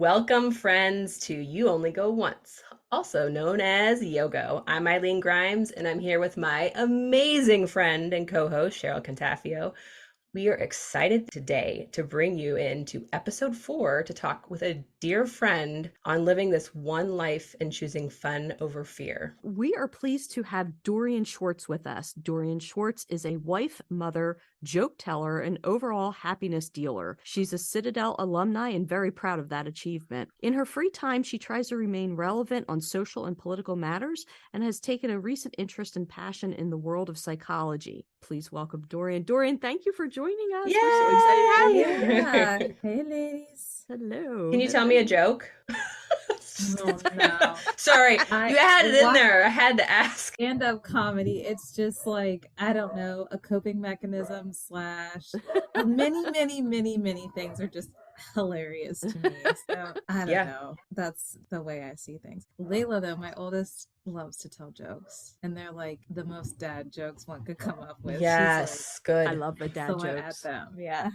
Welcome, friends, to You Only Go Once, also known as Yogo. I'm Eileen Grimes, and I'm here with my amazing friend and co-host, Cheryl Cantafio. We are excited today to bring you into episode 4 to talk with a dear friend on living this one life and choosing fun over fear. We are pleased to have Dorien Schwartz with us. Dorien Schwartz is a wife, mother, joke teller, and overall happiness dealer. She's a Citadel alumni and very proud of that achievement. In her free time, she tries to remain relevant on social and political matters and has taken a recent interest and passion in the world of psychology. Please welcome Dorien. Dorien, thank you for joining us. Yay! We're so excited to have you. Yeah. Hey, ladies. Hello. Can you tell me a joke? Oh, no. Sorry, you had it in there. I had to ask. Stand-up comedy, it's just like, I don't know, a coping mechanism / many things are just hilarious to me. So I don't know. That's the way I see things. Layla, though, my oldest, loves to tell jokes, and they're like the most dad jokes one could come up with. Yes, good. I love the dad jokes. At them. Yeah.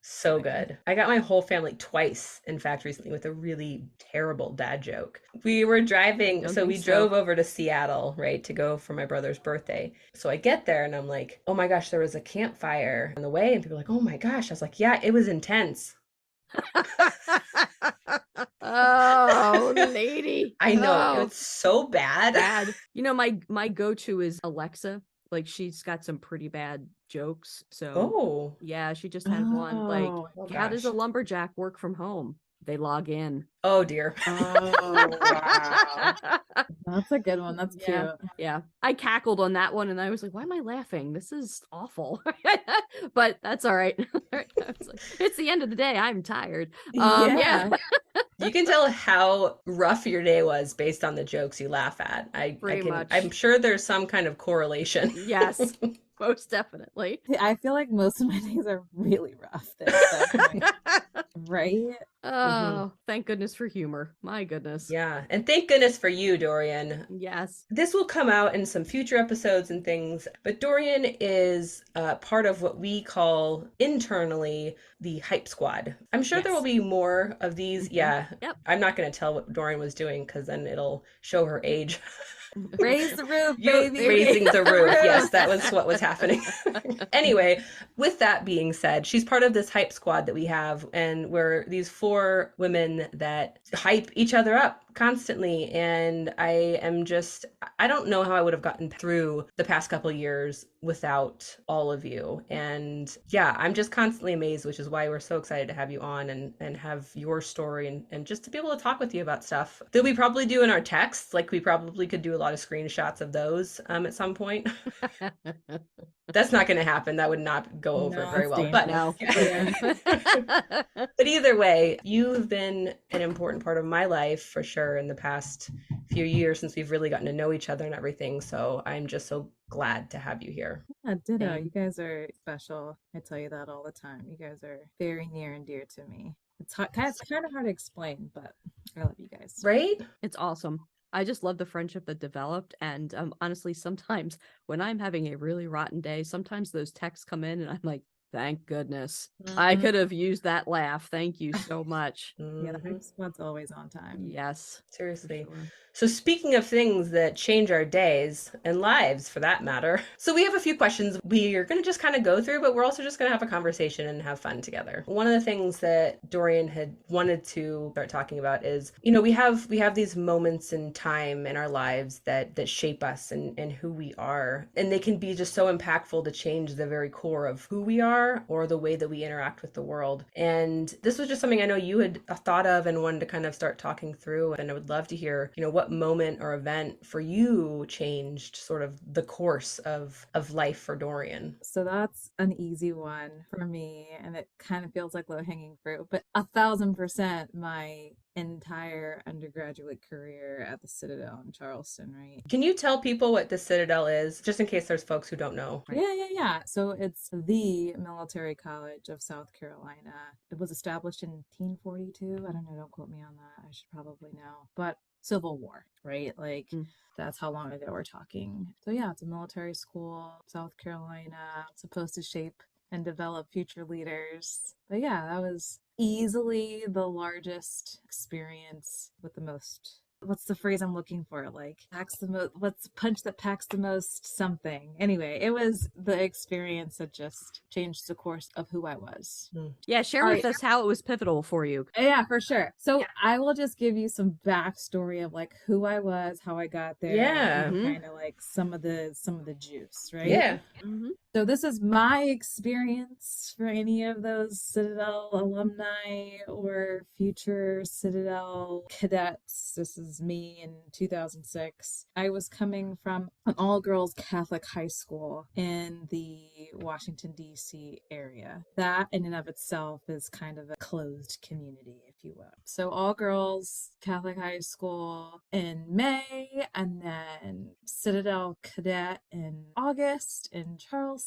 So good. I got my whole family twice, in fact, recently with a really terrible dad joke. We were driving, so we drove over to Seattle, right, to go for my brother's birthday. So I get there and I'm like, oh my gosh, there was a campfire on the way. And people are like, oh my gosh. I was like, yeah, it was intense. Oh, lady. I know. It's so bad. You know, my go-to is Alexa. Like, she's got some pretty bad jokes. So yeah, she just had one. Like, how does a lumberjack work from home? They log in. Oh dear. Oh wow. That's a good one. That's cute. Yeah. I cackled on that one and I was like, why am I laughing? This is awful. But that's all right. It's the end of the day. I'm tired. Yeah. You can tell how rough your day was based on the jokes you laugh at. I'm sure there's some kind of correlation. Yes. Most definitely. I feel like most of my days are really rough. Right? Oh, thank goodness for humor. My goodness. Yeah. And thank goodness for you, Dorien. Yes. This will come out in some future episodes and things, but Dorien is part of what we call internally the Hype Squad. I'm sure there will be more of these. Mm-hmm. Yeah. Yep. I'm not going to tell what Dorien was doing because then it'll show her age. Raise the roof, baby. Raising the roof. Yes, that was what was happening. Anyway, with that being said, she's part of this hype squad that we have, and we're these 4 women that hype each other up constantly. And I don't know how I would have gotten through the past couple of years without all of you. And yeah, I'm just constantly amazed, which is why we're so excited to have you on and have your story and just to be able to talk with you about stuff that we probably do in our texts. Like we probably could do a lot of screenshots of those at some point. That's not going to happen. That would not go over very well. But no. But either way, you've been an important part of my life for sure in the past few years since we've really gotten to know each other and everything. So I'm just so glad to have you here. Yeah, ditto. You guys are special. I tell you that all the time. You guys are very near and dear to me. It's kind of hard to explain, but I love you guys. Right? It's awesome. I just love the friendship that developed. And honestly, sometimes when I'm having a really rotten day, sometimes those texts come in and I'm like, thank goodness. Mm-hmm. I could have used that laugh. Thank you so much. Yeah, the hype squad's always on time. Yes. Seriously. Sure. So speaking of things that change our days and lives for that matter, so we have a few questions we are going to just kind of go through, but we're also just going to have a conversation and have fun together. One of the things that Dorien had wanted to start talking about is, you know, we have these moments in time in our lives that shape us and who we are. And they can be just so impactful to change the very core of who we are or the way that we interact with the world. And this was just something I know you had thought of and wanted to kind of start talking through. And I would love to hear, you know, what moment or event for you changed sort of the course of life for Dorien? So that's an easy one for me, and it kind of feels like low-hanging fruit, but 1,000% my entire undergraduate career at the Citadel in Charleston, right? Can you tell people what the Citadel is, just in case there's folks who don't know? Right? Yeah. So it's the military college of South Carolina. It was established in 1842. I don't know, don't quote me on that. I should probably know. But Civil War, right? Like that's how long ago we're talking. So yeah, it's a military school, South Carolina, supposed to shape and develop future leaders. But yeah, that was easily the largest experience with the most, what's the phrase I'm looking for? Like, packs the most, what's the punch that packs the most something? Anyway, it was the experience that just changed the course of who I was. Yeah, share All with right. us how it was pivotal for you. Yeah, for sure. So I will just give you some backstory of like who I was, how I got there, Yeah. and kind of like some of the juice, right? Yeah. Mm-hmm. So this is my experience for any of those Citadel alumni or future Citadel cadets. This is me in 2006. I was coming from an all-girls Catholic high school in the Washington, D.C. area. That in and of itself is kind of a closed community, if you will. So all-girls Catholic high school in May, and then Citadel cadet in August in Charleston,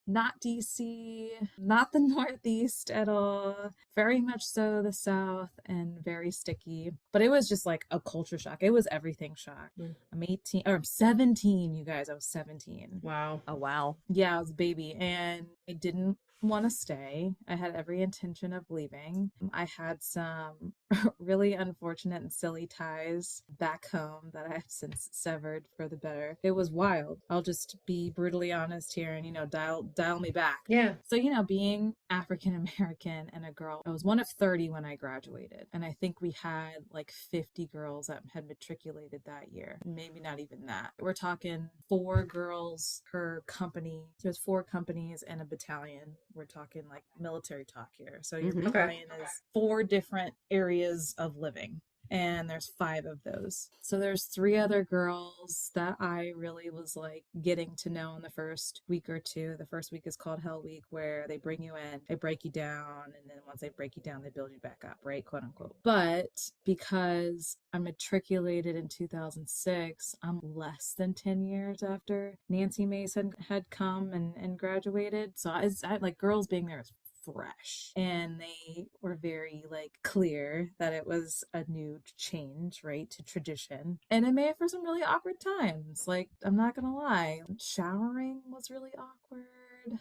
not DC, not the Northeast at all, very much so the South, and very sticky. But it was just like a culture shock. It was everything shock. I'm 18, or I'm 17, you guys. I was 17. Wow. Oh, wow. Yeah, I was a baby, and I didn't want to stay. I had every intention of leaving. I had some really unfortunate and silly ties back home that I have since severed for the better. It was wild. I'll just be brutally honest here and, dial me back. Yeah. So, being African American and a girl, I was one of 30 when I graduated. And I think we had like 50 girls that had matriculated that year. Maybe not even that. We're talking 4 girls per company. There's 4 companies and a battalion. We're talking like military talk here. So your battalion is 4 different areas of living. And there's 5 of those. So there's 3 other girls that I really was like getting to know in the first week or 2. The first week is called Hell Week, where they bring you in, they break you down, and then once they break you down, they build you back up, right? Quote unquote. But because I matriculated in 2006, I'm less than 10 years after Nancy Mason had come and graduated. So I like girls being there is fresh, and they were very like clear that it was a new change, right, to tradition, and it made for some really awkward times. Like, I'm not gonna lie, showering was really awkward.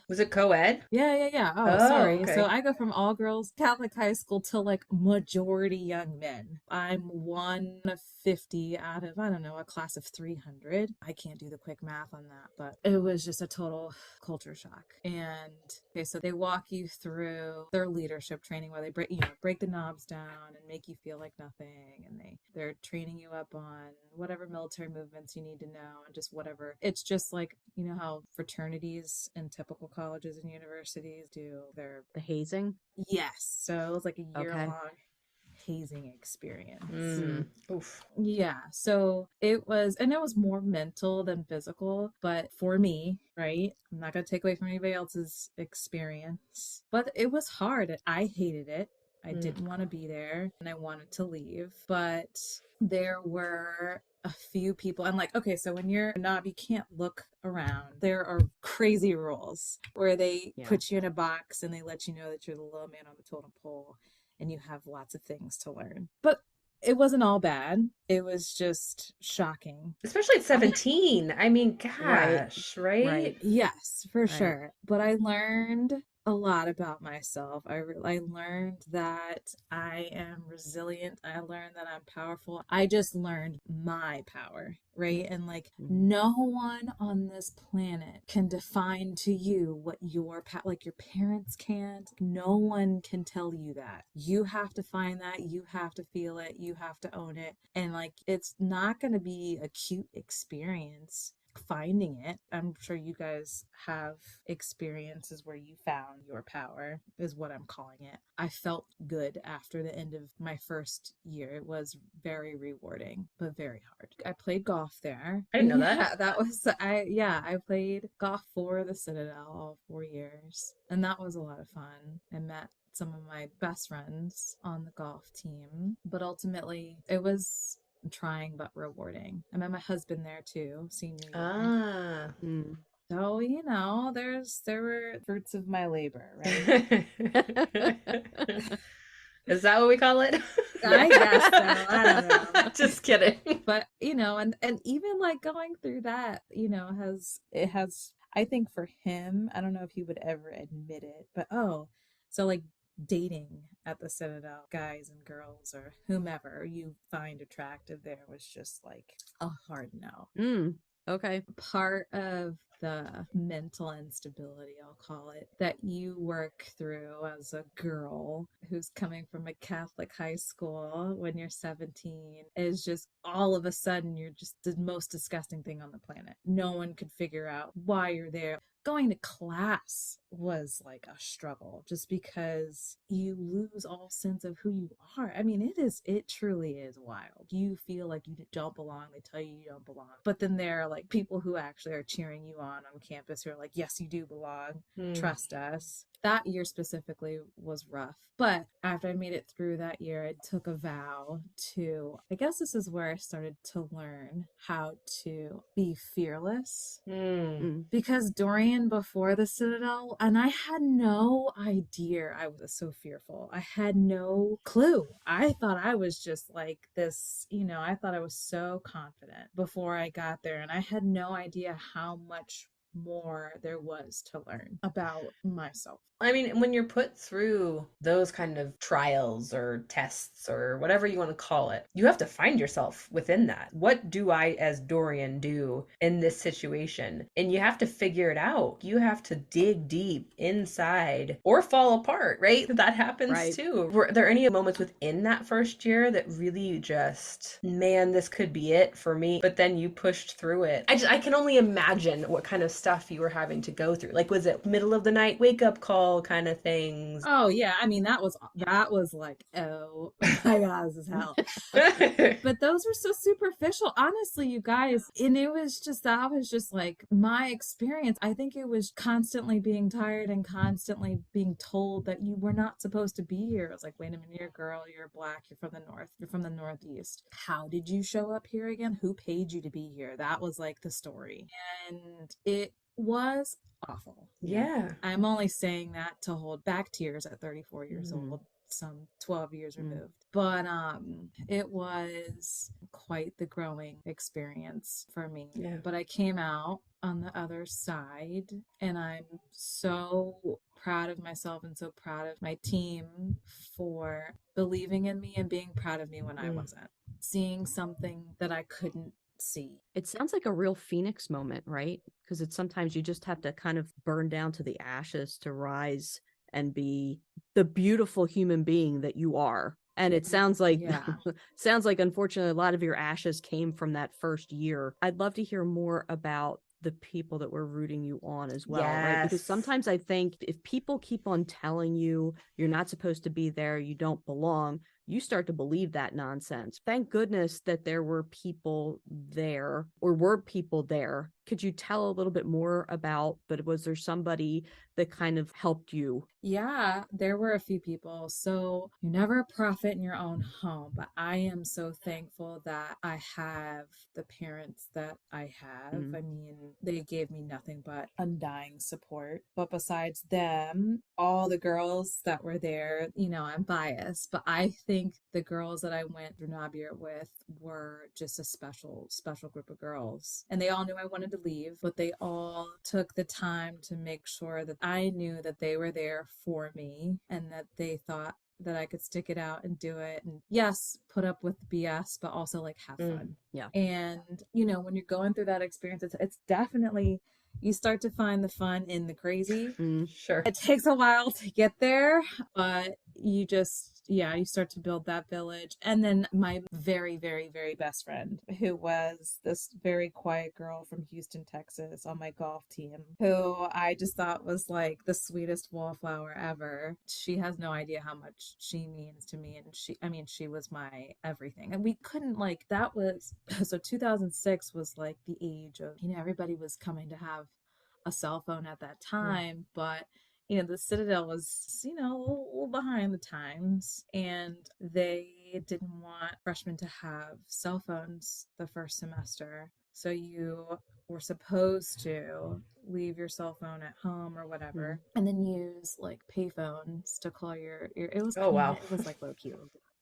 Was it co-ed? Yeah. Oh, sorry. Okay. So I go from all girls Catholic high school to like majority young men. I'm one of 50 out of, I don't know, a class of 300. I can't do the quick math on that, but it was just a total culture shock. And okay, so they walk you through their leadership training where they break the knobs down and make you feel like nothing, and they're training you up on whatever military movements you need to know, and just whatever. It's just like, how fraternities and typical colleges and universities do the hazing. Yes, so it was like a year-long hazing experience. Oof. Yeah, so it was more mental than physical, but for me, right, I'm not gonna take away from anybody else's experience, but it was hard. I hated it. I didn't want to be there, and I wanted to leave, but there were a few people. I'm like, okay, so when you're a knob, you can't look around. There are crazy rules where they put you in a box and they let you know that you're the low man on the totem pole and you have lots of things to learn. But it wasn't all bad. It was just shocking. Especially at 17. I mean, gosh, right? Yes, for sure. But I learned a lot about myself. I learned that I am resilient. I learned that I'm powerful. I just learned my power, right? And like, no one on this planet can define to you what your like your parents can't. No one can tell you that. You have to find that. You have to feel it. You have to own it. And like, it's not going to be a cute experience finding it. I'm sure you guys have experiences where you found your power, is what I'm calling it. I felt good after the end of my first year. It was very rewarding, but very hard. I played golf there. I didn't know that. That was, I played golf for the Citadel all 4 years, and that was a lot of fun. I met some of my best friends on the golf team, but ultimately it was trying but rewarding. I met my husband there too, senior year. So, there were fruits of my labor, right? Is that what we call it? I guess so. I don't know. Just kidding. But, and even like going through that, has, I think for him, I don't know if he would ever admit it, but so like dating at the Citadel, guys and girls or whomever you find attractive there, was just like a hard no. Okay. Part of the mental instability, I'll call it, that you work through as a girl who's coming from a Catholic high school when you're 17 is just all of a sudden you're just the most disgusting thing on the planet. No one could figure out why you're there. Going to class was like a struggle just because you lose all sense of who you are. I mean, it truly is wild. You feel like you don't belong. They tell you you don't belong. But then there are like people who actually are cheering you on campus who are like, yes, you do belong. Trust us. That year specifically was rough. But after I made it through that year, I took a vow to, I guess this is where I started to learn how to be fearless. Because Dorien before the Citadel, and I had no idea I was so fearful. I had no clue. I thought I was just like this, I thought I was so confident before I got there. And I had no idea how much more there was to learn about myself. I mean, when you're put through those kind of trials or tests or whatever you want to call it, you have to find yourself within that. What do I, as Dorien, do in this situation? And you have to figure it out. You have to dig deep inside or fall apart, right? That happens too. Were there any moments within that first year that really just, man, this could be it for me, but then you pushed through it? I can only imagine what kind of stuff you were having to go through. Like, was it middle of the night wake up call kind of things? Oh yeah, I mean that was like, oh my god, this is hell. But those were so superficial, honestly, you guys. And it was just, that was just like my experience. I think it was constantly being tired and constantly being told that you were not supposed to be here. It was like, wait a minute, you're a girl, you're black, you're from the north, you're from the northeast. How did you show up here again? Who paid you to be here? That was like the story. And it was awful. Yeah. I'm only saying that to hold back tears at 34 years old, some 12 years removed. But it was quite the growing experience for me. Yeah. But I came out on the other side, and I'm so proud of myself and so proud of my team for believing in me and being proud of me when I wasn't. Seeing something that I couldn't see. It sounds like a real Phoenix moment, right? Because it's sometimes you just have to kind of burn down to the ashes to rise and be the beautiful human being that you are. And it sounds like unfortunately a lot of your ashes came from that first year. I'd love to hear more about the people that were rooting you on as well, right? Because sometimes I think if people keep on telling you you're not supposed to be there, you don't belong, you start to believe that nonsense. Thank goodness that there were people there, or were people there. Could you tell a little bit more about, but was there somebody that kind of helped you? Yeah, there were a few people. So you're never a prophet in your own home, but I am so thankful that I have the parents that I have. I mean, they gave me nothing but undying support. But besides them, all the girls that were there, I'm biased, but I think the girls that I went through Nabir with were just a special group of girls. And they all knew I wanted to leave, but they all took the time to make sure that I knew that they were there for me and that they thought that I could stick it out and do it. And yes, put up with the BS, but also like have fun. Yeah. And, when you're going through that experience, it's definitely, you start to find the fun in the crazy. Sure. It takes a while to get there, but you just, you start to build that village. And then my very, very, very best friend, who was this very quiet girl from Houston, Texas, on my golf team, who I just thought was like the sweetest wallflower ever. She has no idea how much she means to me. And she was my everything. And we couldn't so 2006 was like the age of, everybody was coming to have a cell phone at that time, but the Citadel was, a little behind the times, and they didn't want freshmen to have cell phones the first semester. So you were supposed to leave your cell phone at home or whatever, and then use like payphones to call your it was it was like low key.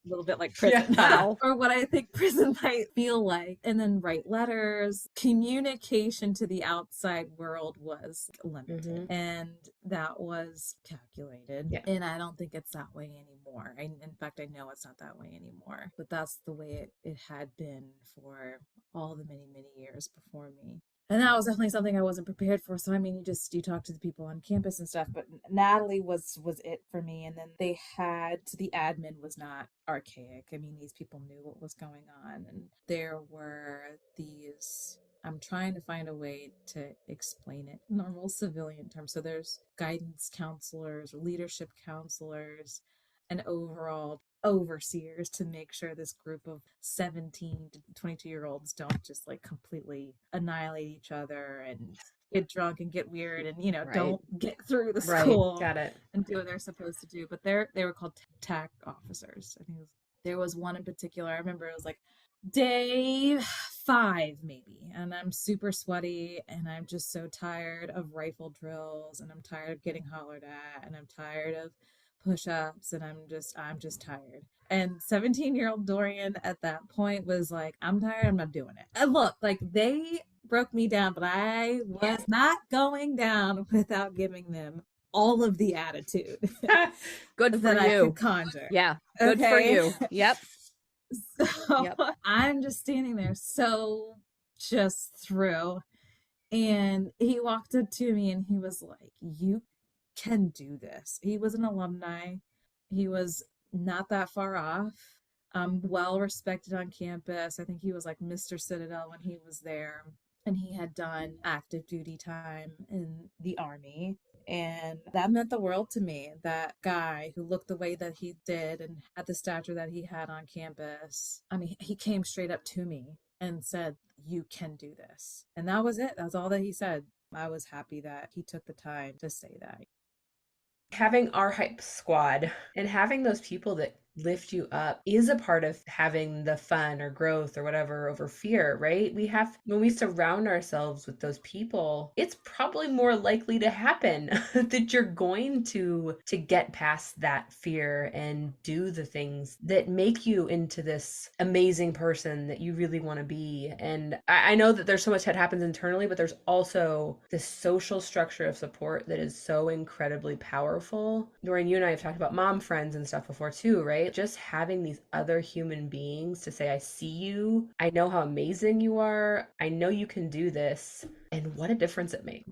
little bit like prison now, or what I think prison might feel like. And then write letters. Communication to the outside world was limited, and that was calculated. Yeah. And I don't think it's that way anymore. In fact, I know it's not that way anymore. But that's the way it had been for all the many, many years before me. And that was definitely something I wasn't prepared for. So, I mean, you talk to the people on campus and stuff, but Natalie was it for me. And then the admin was not archaic. I mean, these people knew what was going on. And there were these, I'm trying to find a way to explain it in normal civilian terms. So there's guidance counselors, leadership counselors, and overall overseers to make sure this group of 17 to 22-year-olds don't just like completely annihilate each other and get drunk and get weird and don't get through the school and do what they're supposed to do. But they were called TAC officers. I think there was one in particular. I remember it was like day 5 maybe, and I'm super sweaty and I'm just so tired of rifle drills, and I'm tired of getting hollered at, and I'm tired of push-ups, and I'm just tired. And 17-year-old Dorien at that point was like, I'm tired, I'm not doing it. And look, like, they broke me down, but I was not going down without giving them all of the attitude. Good for that you. I could conjure. Yeah, good for you. Yep. So I'm just standing there, so just through. And he walked up to me and he was like, you can do this. He was an alumni. He was not that far off. Well respected on campus. I think he was like Mr. Citadel when he was there. And he had done active duty time in the Army. And that meant the world to me. That guy who looked the way that he did and had the stature that he had on campus. I mean, he came straight up to me and said, you can do this. And that was it. That's all that he said. I was happy that he took the time to say that. Having our hype squad and having those people that lift you up is a part of having the fun or growth or whatever over fear, right? When we surround ourselves with those people, it's probably more likely to happen that you're going to get past that fear and do the things that make you into this amazing person that you really want to be. And I know that there's so much that happens internally, but there's also this social structure of support that is so incredibly powerful. Dorien, you and I have talked about mom friends and stuff before too, right? Just having these other human beings to say, I see you, I know how amazing you are, I know you can do this, and what a difference it makes.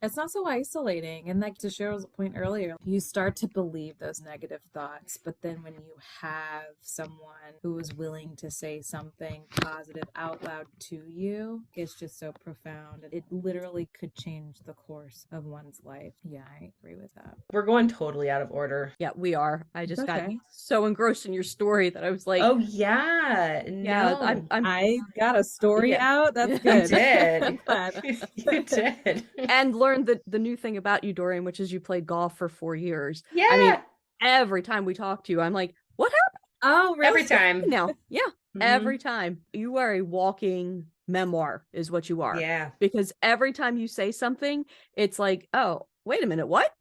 It's not so isolating. And like to Cheryl's point earlier, you start to believe those negative thoughts, but then when you have someone who is willing to say something positive out loud to you, it's just so profound. It literally could change the course of one's life. Yeah, I agree with that. We're going totally out of order. Yeah, we are. I just got so engrossed in your story that I was like, oh yeah, no. I got a story out. That's good. You did. And learned the new thing about you, Dorien, which is you played golf for 4 years. Yeah. I mean, every time we talk to you, I'm like, what happened? Oh, really? Every time. Now, yeah, every time. You are a walking memoir is what you are. Yeah. Because every time you say something, it's like, oh, wait a minute, what?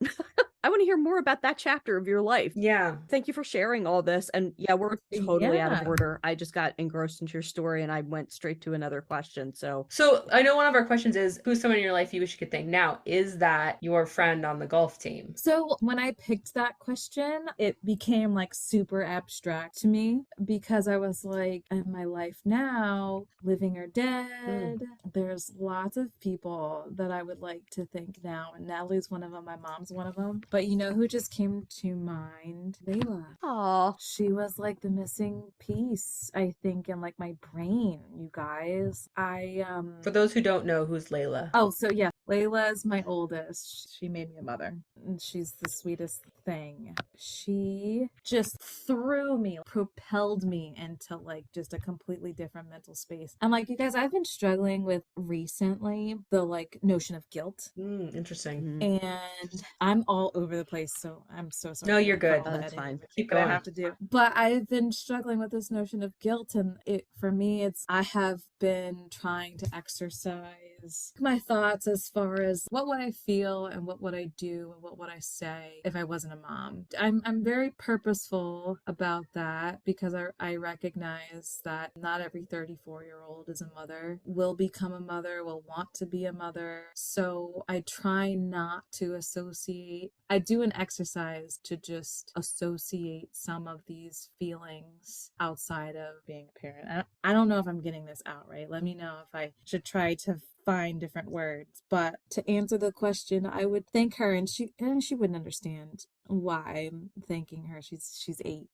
I want to hear more about that chapter of your life. Yeah. Thank you for sharing all this. And yeah, we're totally out of order. I just got engrossed into your story and I went straight to another question. So I know one of our questions is, who's someone in your life you wish you could thank now? Is that your friend on the golf team? So when I picked that question, it became like super abstract to me because I was like, in my life now, living or dead, there's lots of people that I would like to thank now. And Natalie's one of them. My mom's one of them. But you know who just came to mind? Layla. Aw. She was like the missing piece, I think, in like my brain, you guys. For those who don't know, who's Layla? Oh, so yeah, Layla is my oldest. She made me a mother. And she's the sweetest thing. She just propelled me into like just a completely different mental space. And like, you guys, I've been struggling with recently the like notion of guilt. Interesting. And I'm all over the place, so I'm so sorry. No, you're good. That's fine. Keep going. I have to do. But I've been struggling with this notion of guilt, and for me, I have been trying to exercise my thoughts as far as what would I feel and what would I do and what would I say if I wasn't a mom, I'm very purposeful about that because I recognize that not every 34-year-old is a mother, will become a mother, will want to be a mother. So I try not to associate. I do an exercise to just associate some of these feelings outside of being a parent. I don't know if I'm getting this out right. Let me know if I should try to find different words. But to answer the question, I would thank her, and she wouldn't understand why I'm thanking her. She's 8.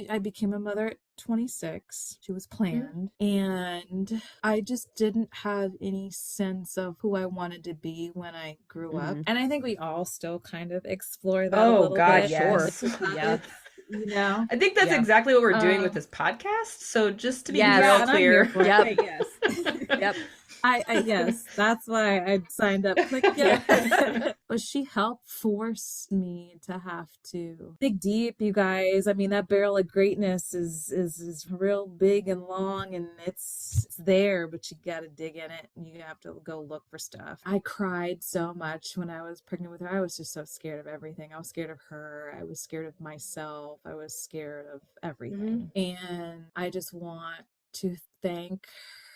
I became a mother at 26. She was planned, and I just didn't have any sense of who I wanted to be when I grew up. And I think we all still kind of explore that a little bit. Yes. Yeah. You know, I think that's exactly what we're doing with this podcast. So just to be real clear. Yep. Yes. Yep. I yes, that's why I signed up. Click, yeah. But she helped force me to have to dig deep, you guys. I mean, that barrel of greatness is real big and long, and it's there, but you got to dig in it, and you have to go look for stuff. I cried so much when I was pregnant with her. I was just so scared of everything. I was scared of her. I was scared of myself. I was scared of everything. And I just want to thank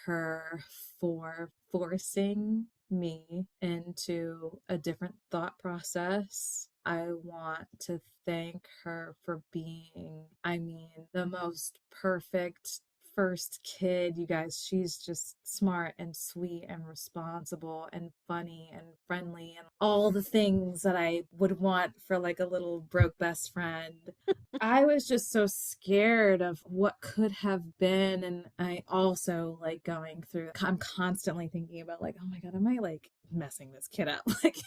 her for forcing me into a different thought process. I want to thank her for being, the most perfect first kid, you guys. She's just smart and sweet and responsible and funny and friendly and all the things that I would want for like a little broke best friend. I was just so scared of what could have been. And I also like going through, I'm constantly thinking about like, oh my God, am I like messing this kid up? Like,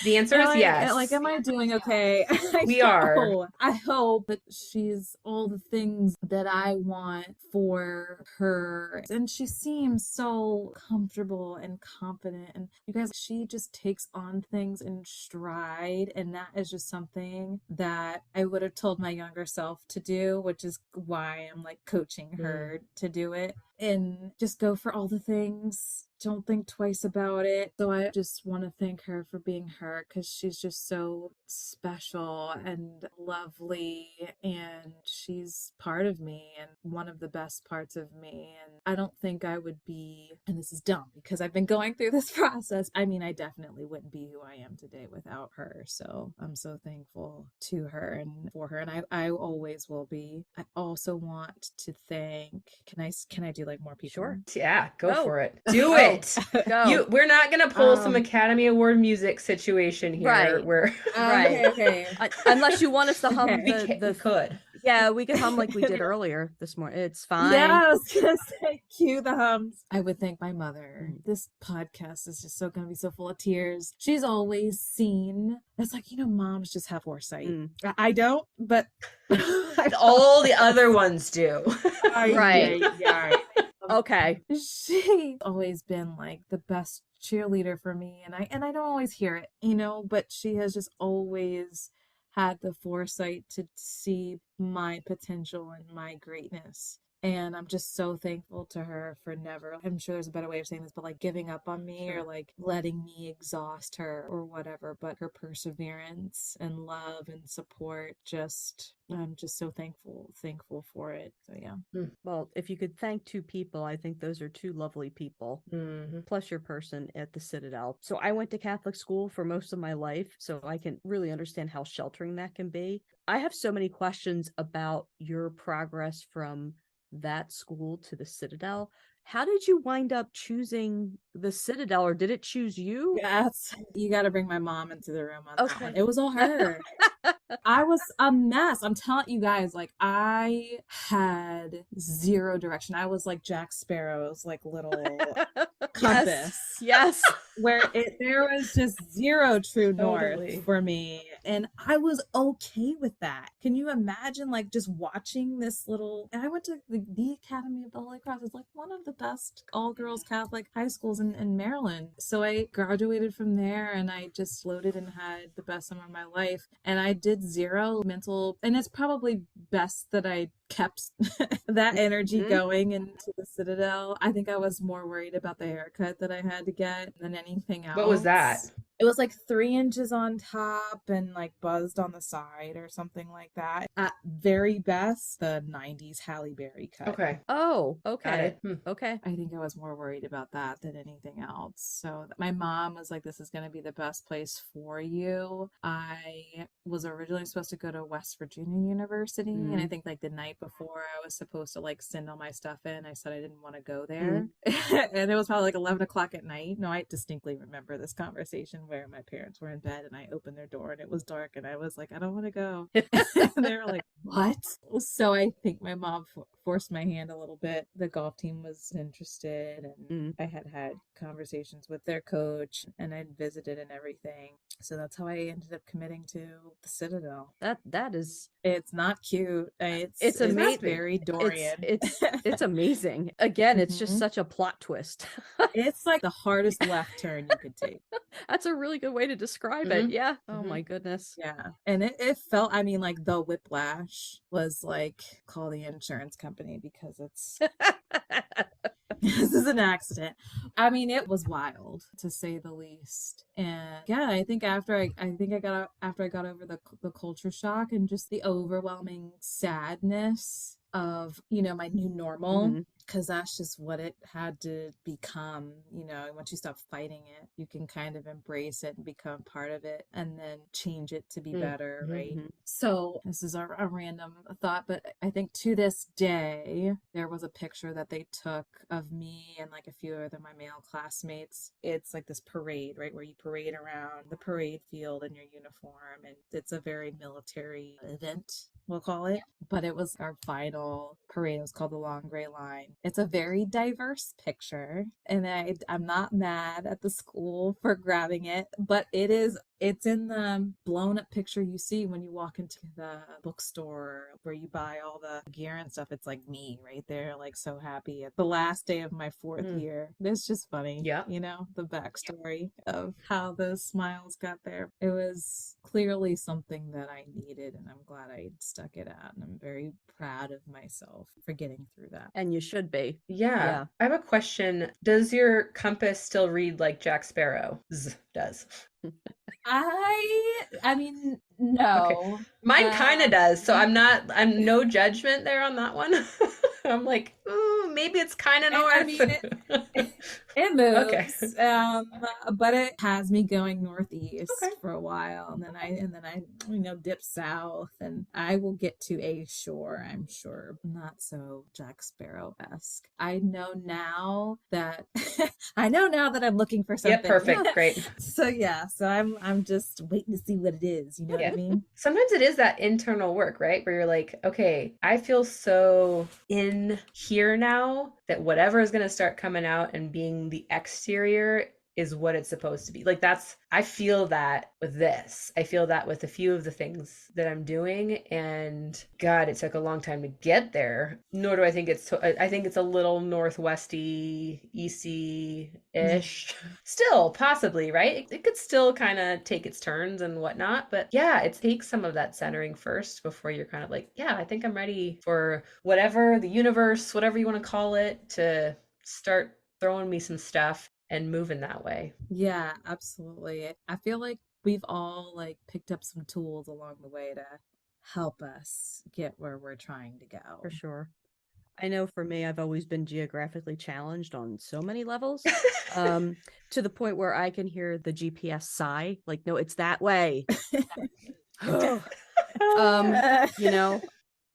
the answer is yes. Like, am I doing okay? We are. I hope that she's all the things that I want for her. And she seems so comfortable and confident. And you guys, she just takes on things in stride. And that is just something that I would have told my younger self to do, which is why I'm like coaching her to do it. And just go for all the things. Don't think twice about it. So I just want to thank her for being her, because she's just so special and lovely, and she's part of me and one of the best parts of me. And I don't think I would be, and this is dumb because I've been going through this process, I definitely wouldn't be who I am today without her. So I'm so thankful to her and for her, and I always will be. I also want to thank, can I do like more people? Sure. Yeah, go for it. Do it. Go. We're not gonna pull some Academy Award music situation here. Right. Where okay. Unless you want us to hum we could. Yeah, we could hum like we did earlier this morning. It's fine. Yeah, I was gonna say cue the hums. I would thank my mother. This podcast is just gonna be so full of tears. She's always seen. It's like, moms just have foresight. I don't, but all the other ones do. Right. Yeah. Okay. She's always been like the best cheerleader for me, and I don't always hear it, but she has just always had the foresight to see my potential and my greatness. And I'm just so thankful to her for never, I'm sure there's a better way of saying this, but like giving up on me or like letting me exhaust her or whatever, but her perseverance and love and support, I'm just so thankful for it. So yeah. Well, if you could thank 2 people, I think those are 2 lovely people, plus your person at the Citadel. So I went to Catholic school for most of my life, so I can really understand how sheltering that can be. I have so many questions about your progress from that school to the Citadel. How did you wind up choosing the Citadel, or did it choose you? Yes, you got to bring my mom into the room on that one. It was all her. I was a mess. I'm telling you guys, like I had zero direction. I was like Jack Sparrow's like little compass. Yes. Where there was just zero true north for me. And I was okay with that. Can you imagine like just watching this little, and I went to the Academy of the Holy Cross. It's like one of the best all-girls Catholic high schools in Maryland. So I graduated from there, and I just floated and had the best summer of my life. And I did zero mental, and it's probably best that I kept that energy going into the Citadel. I think I was more worried about the haircut that I had to get than anything else. What was that? It was like 3 inches on top and like buzzed on the side or something like that. At very best, the 90s Halle Berry cut. Okay. Oh, okay. Okay. I think I was more worried about that than anything else. So my mom was like, this is going to be the best place for you. I was originally supposed to go to West Virginia University. And I think like the night before I was supposed to like send all my stuff in, I said I didn't want to go there. And it was probably like 11 o'clock at night. No, I distinctly remember this conversation where my parents were in bed and I opened their door and it was dark and I was like, I don't want to go. And they were like, what? So I think my mom forced my hand a little bit. The golf team was interested and I had conversations with their coach and I'd visited and everything. So that's how I ended up committing to the Citadel. That is, it's not cute. It's amazing. Very Dorien. It's amazing. Again, it's just such a plot twist. It's like the hardest left turn you could take. That's a really good way to describe it. Yeah. Oh my goodness. Yeah. And it felt, I mean, like the whiplash was like, call the insurance company because it's this is an accident. I mean, it was wild to say the least. And yeah, I think after I got over the culture shock and just the overwhelming sadness of, you know, my new normal, because that's just what it had to become. You know, once you stop fighting it, you can kind of embrace it and become part of it and then change it to be better, right? So this is a random thought, but I think to this day, there was a picture that they took of me and like a few other my male classmates. It's like this parade, right, where you parade around the parade field in your uniform, and it's a very military event, we'll call it. But it was our final parade. It was called the Long Gray Line. It's a very diverse picture, and I'm not mad at the school for grabbing it, but it's in the blown up picture you see when you walk into the bookstore where you buy all the gear and stuff. It's like me right there, like so happy at the last day of my fourth year. It's just funny. Yeah. You know, the backstory of how those smiles got there. It was clearly something that I needed, and I'm glad I stuck it out, and I'm very proud of myself for getting through that. And you should be. Yeah. I have a question. Does your compass still read like Jack Sparrow does? I mean, no. Okay. Mine kind of does. So I'm no judgment there on that one. I'm like, maybe it's kind of north. I mean, it moves. Okay. But it has me going northeast for a while, and then I dip south, and I will get to a shore, I'm sure. Not so Jack Sparrow-esque. I know now that I'm looking for something. Yeah, perfect. Great. So I'm just waiting to see what it is. You know what I mean? Sometimes it is that internal work, right? Where you're like, okay, I feel so in here now that whatever is going to start coming out and being the exterior is what it's supposed to be. Like I feel that with this. I feel that with a few of the things that I'm doing, and God, it took a long time to get there. Nor do I think I think it's a little northwesty, easty-ish. Still, possibly, right? It could still kind of take its turns and whatnot, but yeah, it takes some of that centering first before you're kind of like, yeah, I think I'm ready for whatever, the universe, whatever you want to call it, to start throwing me some stuff and moving that way. Yeah, absolutely. I feel like we've all like picked up some tools along the way to help us get where we're trying to go. For sure. I know for me, I've always been geographically challenged on so many levels, to the point where I can hear the GPS sigh, like, no, it's that way. You know,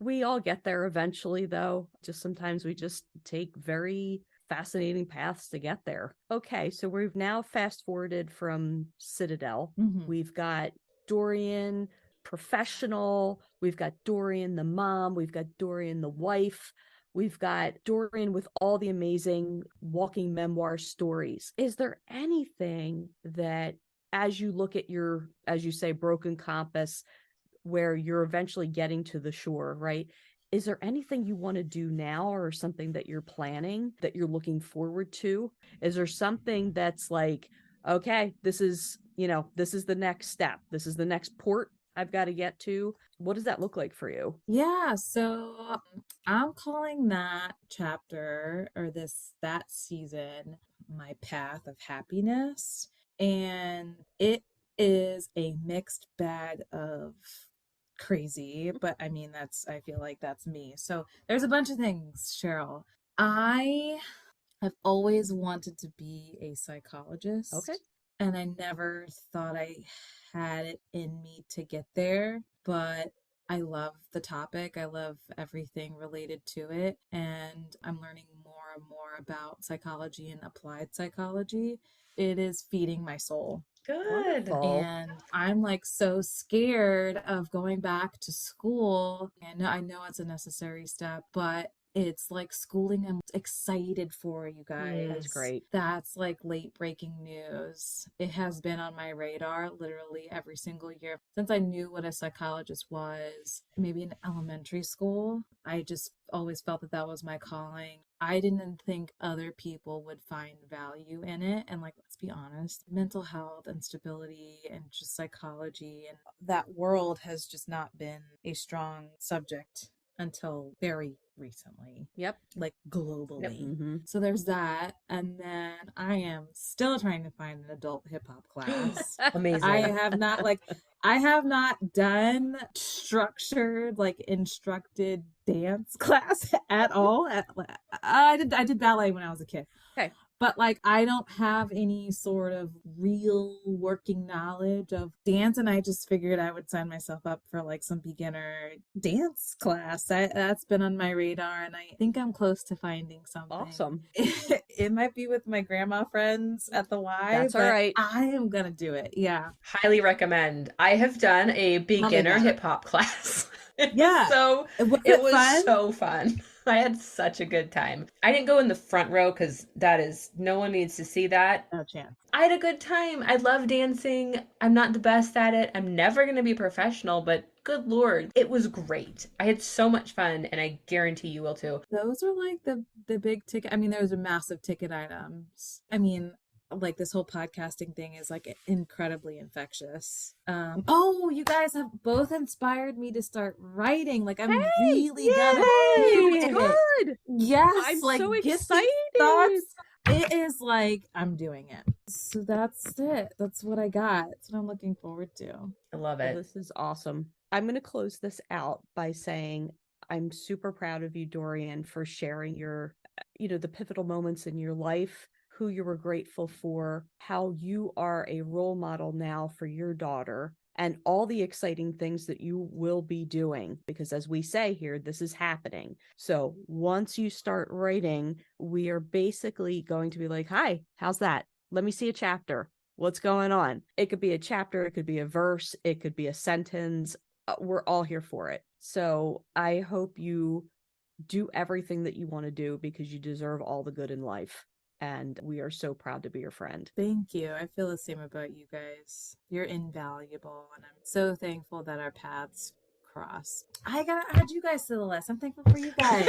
we all get there eventually, though. Just sometimes we just take very fascinating paths to get there. Okay, so we've now fast forwarded from Citadel. We've got Dorien, professional. We've got Dorien, the mom. We've got Dorien, the wife. We've got Dorien with all the amazing walking memoir stories. Is there anything that, as you look at your, as you say, broken compass, where you're eventually getting to the shore, right? Is there anything you want to do now, or something that you're planning that you're looking forward to? Is there something that's like, okay, this is the next step. This is the next port I've got to get to. What does that look like for you? Yeah, so I'm calling that chapter or that season my path of happiness. And it is a mixed bag of crazy, but I mean I feel like that's me. So there's a bunch of things, Cheryl. I have always wanted to be a psychologist. Okay. And I never thought I had it in me to get there, but I love the topic. I love everything related to it. And I'm learning more and more about psychology and applied psychology. It is feeding my soul. Good. Wonderful. And I'm like so scared of going back to school. And I know it's a necessary step, but it's like schooling I'm excited for, you guys. That's great. That's like late breaking news. It has been on my radar literally every single year since I knew what a psychologist was, maybe in elementary school. I just always felt that was my calling. I didn't think other people would find value in it. And like, let's be honest, mental health and stability and just psychology and that world has just not been a strong subject until very recently. Yep. Like globally. Yep. Mm-hmm. So there's that. And then I am still trying to find an adult hip hop class. Amazing. I have not done structured, like instructed dance class at all. I did ballet when I was a kid. Okay. But like I don't have any sort of real working knowledge of dance, and I just figured I would sign myself up for like some beginner dance class. That's been on my radar, and I think I'm close to finding something. Awesome. It might be with my grandma friends at the Y. That's all right. I am gonna do it. Yeah. Highly recommend. I have done a beginner hip hop class. Yeah. It was fun? so fun. I had such a good time. I didn't go in the front row because no one needs to see that. No chance. I had a good time. I love dancing. I'm not the best at it. I'm never going to be professional, but good Lord, it was great. I had so much fun, and I guarantee you will too. Those are like the big ticket. I mean, those are massive ticket items. I mean, like this whole podcasting thing is like incredibly infectious. You guys have both inspired me to start writing. Like I'm really gonna do good. Yes, I'm like so get excited. Thoughts. It is like I'm doing it. So that's it. That's what I got. That's what I'm looking forward to. I love it. Well, this is awesome. I'm going to close this out by saying I'm super proud of you, Dorien, for sharing your, the pivotal moments in your life, who you were grateful for, how you are a role model now for your daughter, and all the exciting things that you will be doing. Because as we say here, this is happening. So once you start writing, we are basically going to be like, hi, how's that? Let me see a chapter. What's going on? It could be a chapter. It could be a verse. It could be a sentence. We're all here for it. So I hope you do everything that you want to do because you deserve all the good in life. And we are so proud to be your friend. Thank you. I feel the same about you guys. You're invaluable, and I'm so thankful that our paths cross. I gotta add you guys to the list. I'm thankful for you guys.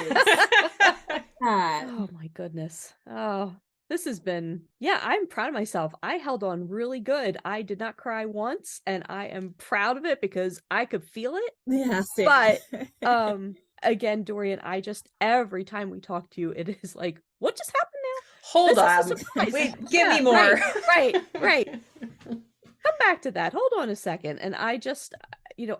Oh my goodness. Oh, this has been, I'm proud of myself. I held on really good. I did not cry once, and I am proud of it because I could feel it. Yeah, same. But again, Dorien, every time we talk to you, it is like, what just happened now? Hold on. Wait, give me more. Right. Come back to that. Hold on a second. And I just,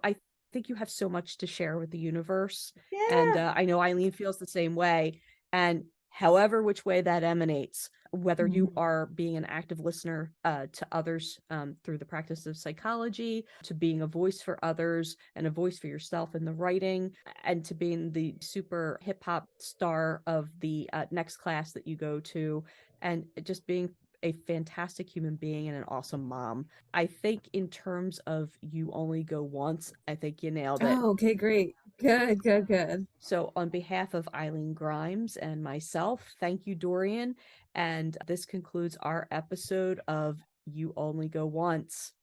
I think you have so much to share with the universe. Yeah. And I know Eileen feels the same way. And however which way that emanates, whether you are being an active listener to others through the practice of psychology, to being a voice for others and a voice for yourself in the writing, and to being the super hip hop star of the next class that you go to, and just being a fantastic human being and an awesome mom. I think in terms of You Only Go Once, I think you nailed it. Oh, okay, great. Good. So on behalf of Eileen Grimes and myself, thank you, Dorien. And this concludes our episode of You Only Go Once,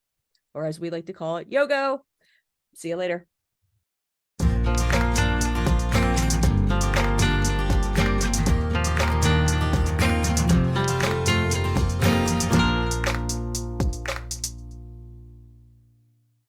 or as we like to call it, Yogo. See you later.